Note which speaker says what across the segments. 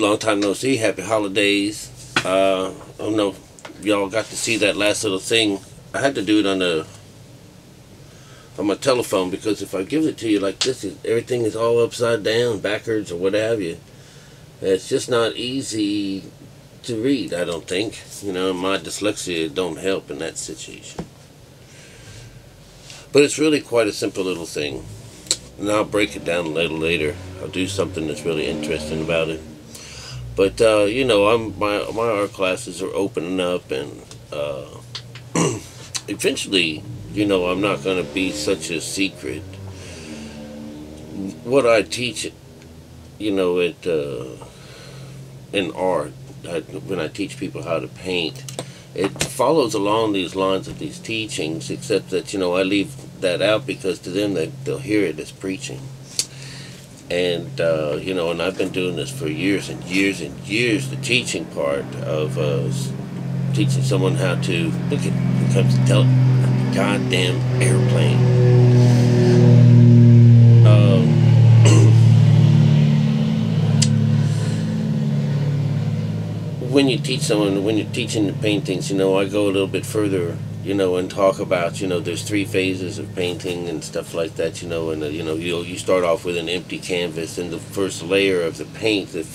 Speaker 1: Long time no see. Happy holidays. I don't know if y'all got to see that last little thing. I had to do it on my telephone, because if I give it to you like this, everything is all upside down, backwards, or what have you. It's just not easy to read, I don't think. You know, my dyslexia don't help in that situation. But it's really quite a simple little thing. And I'll break it down a little later. I'll do something that's really interesting about it. But you know, my art classes are opening up, and eventually, you know, I'm not going to be such a secret. What I teach, you know, in art, when I teach people how to paint, it follows along these lines of these teachings, except that, you know, I leave that out because to them they'll hear it as preaching. And, you know, and I've been doing this for years and years and years, the teaching part of teaching someone how to, look at, here comes the goddamn airplane. When you teach someone, when you're teaching the paintings, you know, I go a little bit further, you know, and talk about, you know, there's 3 phases of painting and stuff like that, you know, and, you know, you start off with an empty canvas, and the first layer of the paint, the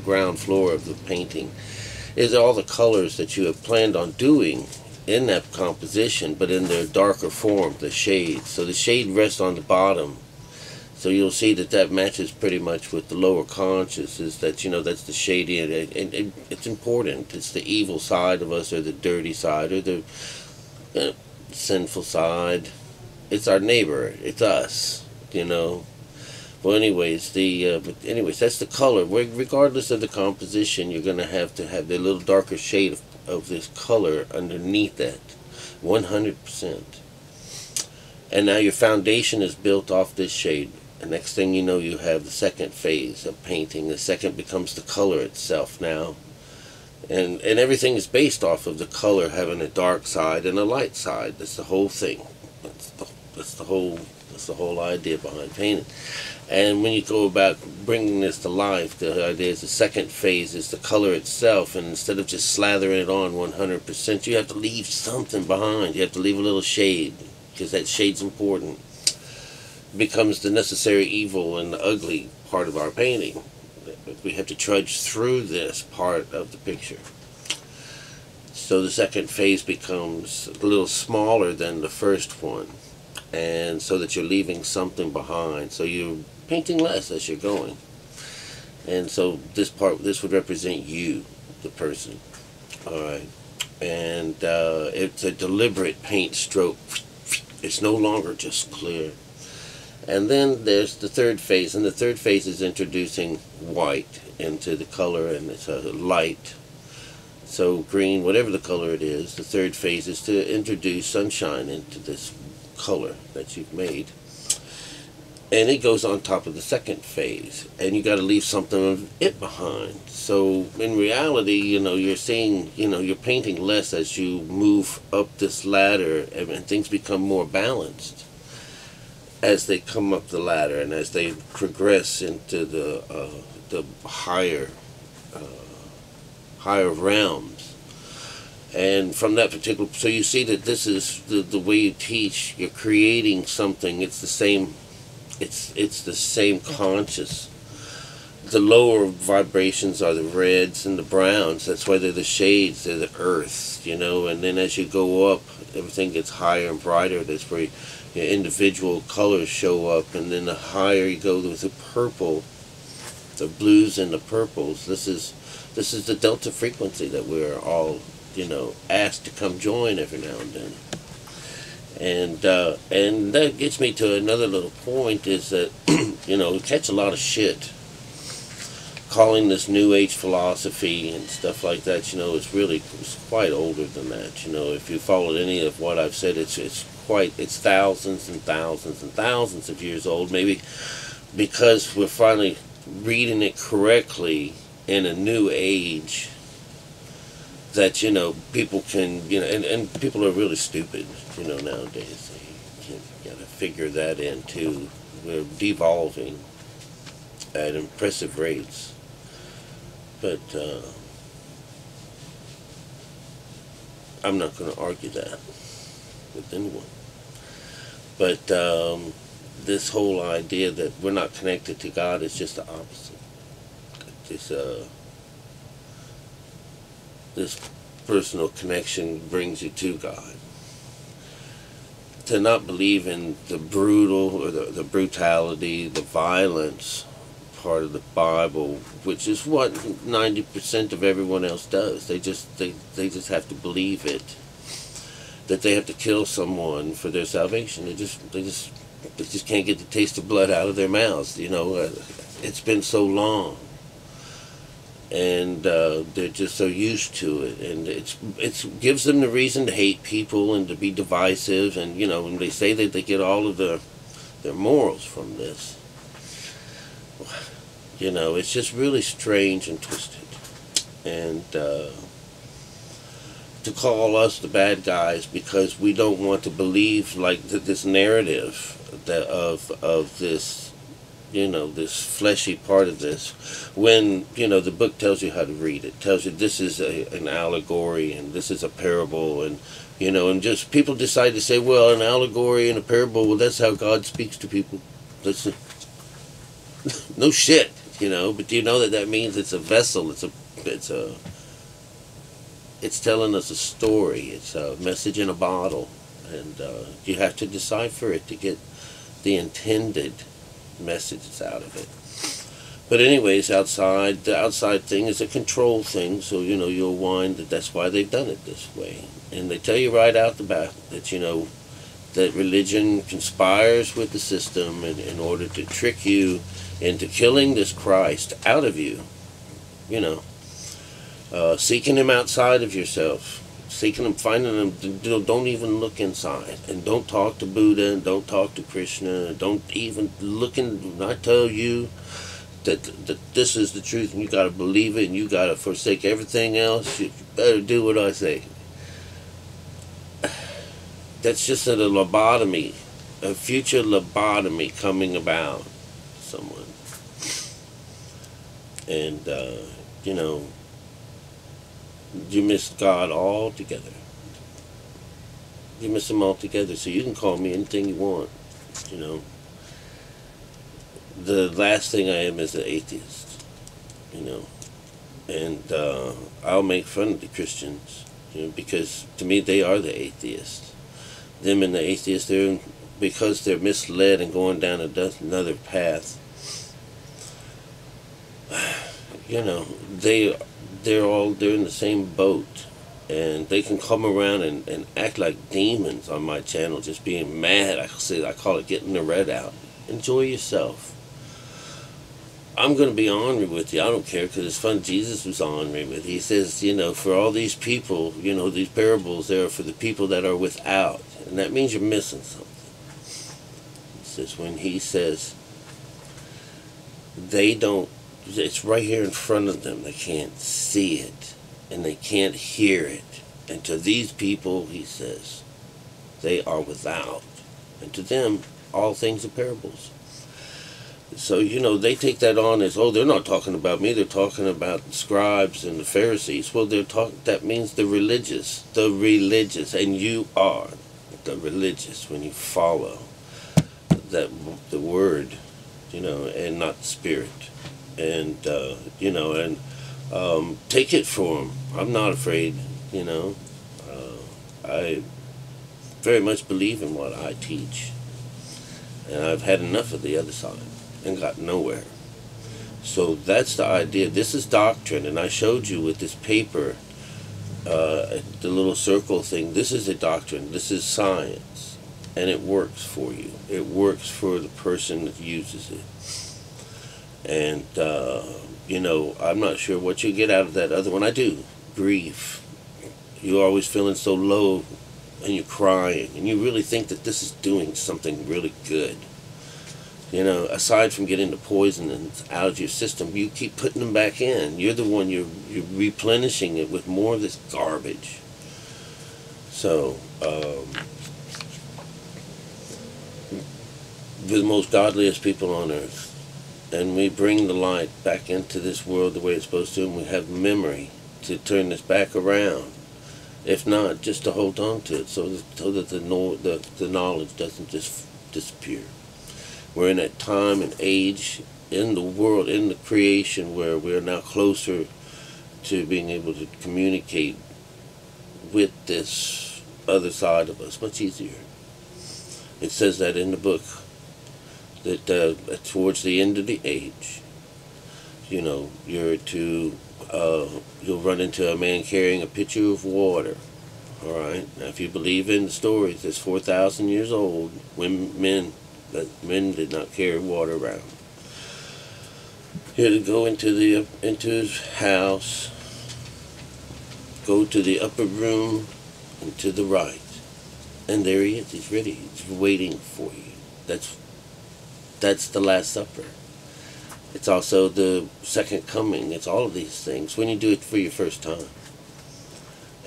Speaker 1: ground floor of the painting, is all the colors that you have planned on doing in that composition, but in their darker form, the shades. So the shade rests on the bottom. So you'll see that matches pretty much with the lower conscious, is that, you know, that's the shady, and it's important. It's the evil side of us, or the dirty side, or the sinful side. It's our neighbor. It's us, you know. Well, anyways, that's the color. Regardless of the composition, you're going to have the little darker shade of this color underneath that, 100%. And now your foundation is built off this shade. The next thing you know, you have the second phase of painting. The second becomes the color itself now. And everything is based off of the color having a dark side and a light side. That's the whole thing. That's the whole idea behind painting. And when you go about bringing this to life, the idea is the second phase is the color itself, and instead of just slathering it on 100%, you have to leave something behind. You have to leave a little shade, because that shade's important. It becomes the necessary evil and the ugly part of our painting. We have to trudge through this part of the picture. So the second phase becomes a little smaller than the first one, and so that you're leaving something behind. So you're painting less as you're going. And so this would represent you, the person. Alright. And it's a deliberate paint stroke. It's no longer just clear. And then there's the third phase, and the third phase is introducing white into the color, and it's a light. So green, whatever the color it is, the third phase is to introduce sunshine into this color that you've made. And it goes on top of the second phase, and you got to leave something of it behind. So in reality, you know, you're seeing, you know, you're painting less as you move up this ladder, and things become more balanced as they come up the ladder and as they progress into the higher realms. And from that particular, so you see that this is the way you teach. You're creating something. It's the same. It's the same conscious. The lower vibrations are the reds and the browns. That's why they're the shades. They're the earth, you know. And then as you go up, everything gets higher and brighter. That's where your individual colors show up. And then the higher you go with the purple, the blues and the purples. This is the delta frequency that we're all, you know, asked to come join every now and then. And that gets me to another little point, is that, you know, we catch a lot of shit calling this New Age philosophy and stuff like that. You know, it's quite older than that. You know, if you followed any of what I've said, it's thousands and thousands and thousands of years old. Maybe because we're finally reading it correctly in a new age, that, you know, people can, you know, and people are really stupid, you know, nowadays. You gotta figure that in too. We're devolving at impressive rates. But I'm not going to argue that with anyone. But this whole idea that we're not connected to God is just the opposite. This personal connection brings you to God. To not believe in the brutal or the brutality, the violence part of the Bible, which is what 90% of everyone else does. They just have to believe it, that they have to kill someone for their salvation. They just can't get the taste of blood out of their mouths. It's been so long, and they're just so used to it, and it gives them the reason to hate people and to be divisive, and when they say that they get all of their morals from this. It's just really strange and twisted. And to call us the bad guys because we don't want to believe like this narrative that of this, this fleshy part of this, when the book tells you how to read it, tells you this is an allegory and this is a parable, and and just people decide to say, well, an allegory and a parable, well, that's how God speaks to people. That's no shit. But do you know that means it's a vessel? It's telling us a story. It's a message in a bottle, and you have to decipher it to get the intended messages out of it. But anyways, the outside thing is a control thing. So you'll wind that's why they've done it this way, and they tell you right out the bat that that religion conspires with the system in order to trick you into killing this Christ out of you, seeking him outside of yourself, seeking him, finding him. Don't even look inside, and don't talk to Buddha, and don't talk to Krishna, don't even look in. I tell you that this is the truth, and you got to believe it, and you got to forsake everything else. You better do what I say. That's just a lobotomy, a future lobotomy coming about someone. And, you miss God altogether. You miss him altogether, so you can call me anything you want, The last thing I am is an atheist, And I'll make fun of the Christians, because to me they are the atheists. Them and the atheists, because they're misled and going down another path. They're in the same boat, and they can come around and act like demons on my channel, just being mad. I call it getting the red out. Enjoy yourself. I'm going to be ornery with you. I don't care, because it's fun. Jesus was ornery with you. He says, for all these people, these parables, they're for the people that are without. And that means you're missing something. He says, when he says, they don't, it's right here in front of them. They can't see it, and they can't hear it. And to these people, he says, they are without. And to them, all things are parables. So, they take that on as, they're not talking about me, they're talking about the scribes and the Pharisees. Well, that means the religious, and you are the religious when you follow the word, and not the spirit. And, take it for them. I'm not afraid, I very much believe in what I teach. And I've had enough of the other side and got nowhere. So that's the idea. This is doctrine, and I showed you with this paper, the little circle thing. This is a doctrine. This is science, and it works for you. It works for the person that uses it. And, I'm not sure what you get out of that other one. I do. Grief. You're always feeling so low, and you're crying, and you really think that this is doing something really good. Aside from getting the poison out of your system, you keep putting them back in. You're the one, you're replenishing it with more of this garbage. So, the most godliest people on earth, and we bring the light back into this world the way it's supposed to, and we have memory to turn this back around. If not, just to hold on to it so that the knowledge doesn't just disappear. We're in that time and age in the world, in the creation, where we're now closer to being able to communicate with this other side of us much easier. It says that in the book, that towards the end of the age, you'll run into a man carrying a pitcher of water. All right. Now, if you believe in the stories, it's 4,000 years old. Men did not carry water around. He had to go into his house, go to the upper room, and to the right, and there he is. He's ready. He's waiting for you. That's the Last Supper. It's also the second coming. It's all of these things when you do it for your first time.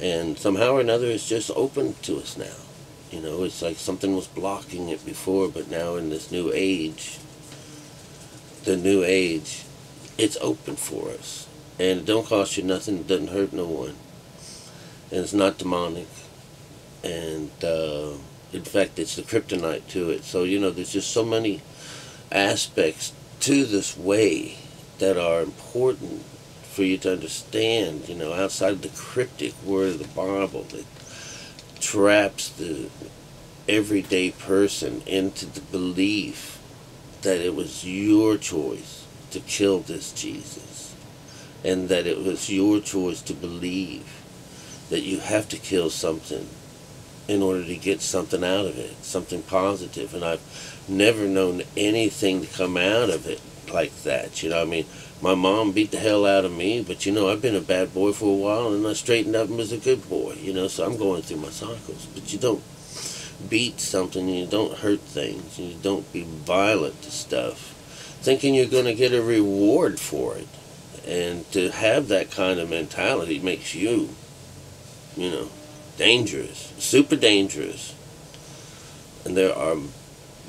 Speaker 1: And somehow or another, it's just open to us now. It's like something was blocking it before, but now in this new age, it's open for us. And it don't cost you nothing. It doesn't hurt no one. And it's not demonic. And in fact, it's the kryptonite to it. So, there's just so many aspects to this way that are important for you to understand, outside of the cryptic word of the Bible that traps the everyday person into the belief that it was your choice to kill this Jesus, and that it was your choice to believe that you have to kill something in order to get something out of it, something positive. And I've never known anything to come out of it like that. My mom beat the hell out of me, but I've been a bad boy for a while, and I straightened up and was a good boy, so I'm going through my cycles. But you don't beat something, and you don't hurt things, and you don't be violent to stuff, thinking you're going to get a reward for it. And to have that kind of mentality makes you, dangerous, super dangerous. And there are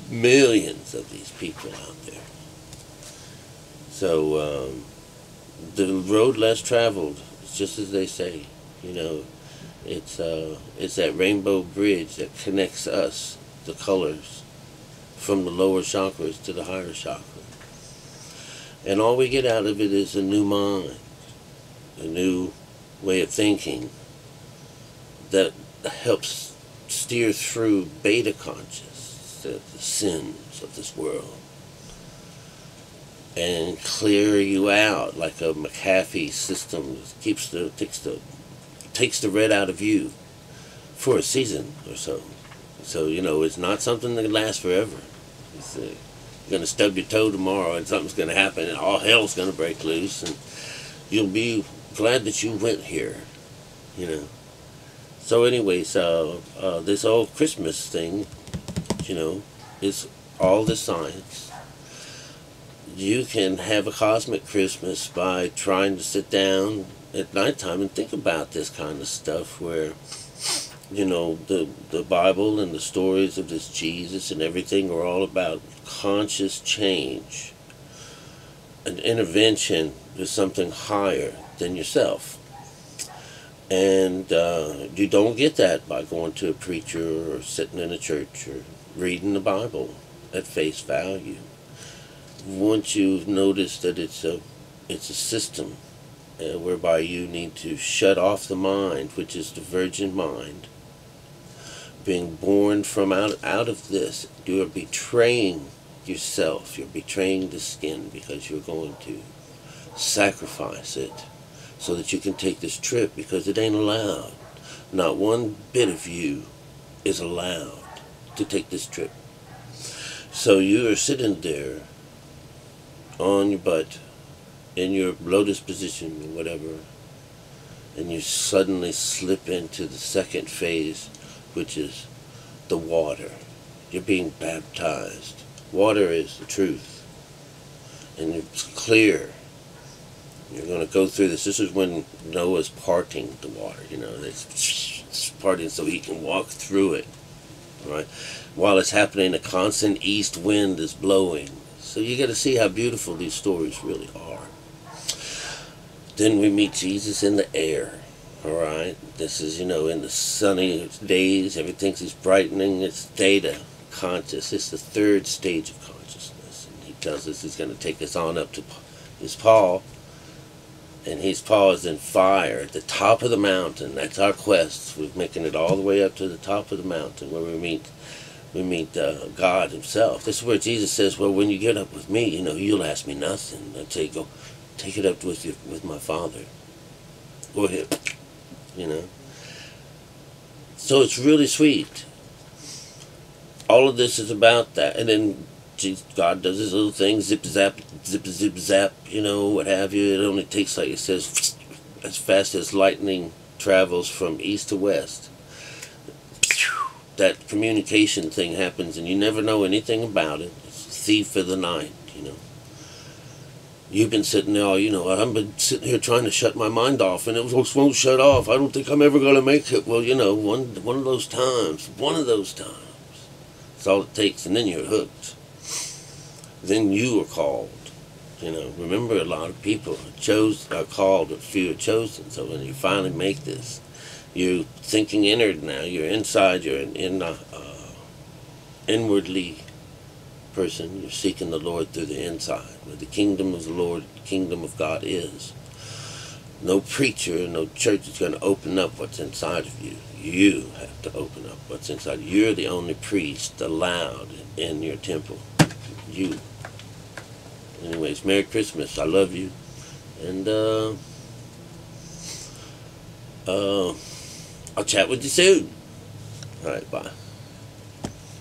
Speaker 1: millions of these people out there. So the road less traveled, it's just as they say, it's that rainbow bridge that connects us, the colors, from the lower chakras to the higher chakra. And all we get out of it is a new mind, a new way of thinking that helps steer through beta conscious, the sins of this world, and clear you out like a McAfee system that takes the red out of you for a season or so. So, it's not something that lasts forever. You're going to stub your toe tomorrow and something's going to happen and all hell's going to break loose, and you'll be glad that you went here, So anyways, this whole Christmas thing, is all the science. You can have a cosmic Christmas by trying to sit down at nighttime and think about this kind of stuff where, the Bible and the stories of this Jesus and everything are all about conscious change, an intervention with something higher than yourself. And you don't get that by going to a preacher or sitting in a church or reading the Bible at face value. Once you've noticed that it's a system whereby you need to shut off the mind, which is the virgin mind, being born from out of this, you are betraying yourself. You're betraying the skin because you're going to sacrifice it so that you can take this trip, because it ain't allowed. Not one bit of you is allowed to take this trip. So you are sitting there on your butt in your lotus position or whatever, and you suddenly slip into the second phase, which is the water. You're being baptized. Water is the truth, and it's clear. You're going to go through this. This is when Noah's parting the water. It's parting so he can walk through it. Right? While it's happening, a constant east wind is blowing. So you got to see how beautiful these stories really are. Then we meet Jesus in the air. All right, this is, in the sunny days, everything's is brightening. It's theta conscious. It's the third stage of consciousness, and he tells us he's going to take us on up to his paw, and his paw is in fire at the top of the mountain. That's our quest. We're making it all the way up to the top of the mountain where we meet God himself. This is where Jesus says, well, when you get up with me, you'll ask me nothing. I'd say, go take it up with my Father. Go ahead. So it's really sweet. All of this is about that. And then God does his little thing, zip zap, what have you. It only takes, like it says, as fast as lightning travels from east to west. That communication thing happens, and you never know anything about it. It's a thief of the night, You've been sitting there, I've been sitting here trying to shut my mind off, and it won't shut off. I don't think I'm ever going to make it. Well, one of those times. That's all it takes, and then you're hooked. Then you are called. Remember, a lot of people are called, but few are chosen. So when you finally make this, you're thinking inward now. You're inside. You're inwardly person. You're seeking the Lord through the inside, where the kingdom of the Lord, the kingdom of God is. No preacher, no church is going to open up what's inside of you. You have to open up what's inside. You're the only priest allowed in your temple. You. Anyways, Merry Christmas. I love you. And I'll chat with you soon. All right, bye.